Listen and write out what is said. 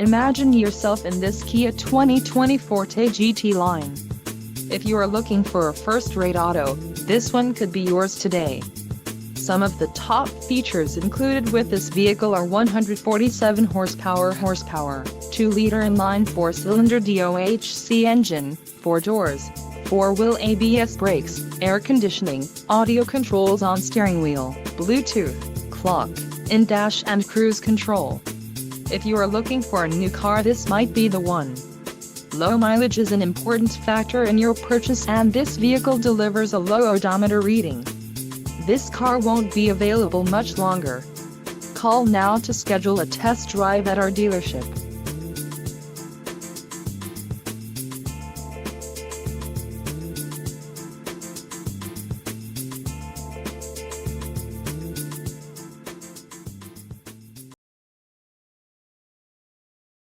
Imagine yourself in this Kia 2020 Forte GT-Line. If you are looking for a first-rate auto, this one could be yours today. Some of the top features included with this vehicle are 147 horsepower, 2-liter inline 4-cylinder DOHC engine, 4 doors, 4-wheel ABS brakes, air conditioning, audio controls on steering wheel, Bluetooth, clock, in-dash and cruise control. If you are looking for a new car, this might be the one. Low mileage is an important factor in your purchase, and this vehicle delivers a low odometer reading. This car won't be available much longer. Call now to schedule a test drive at our dealership.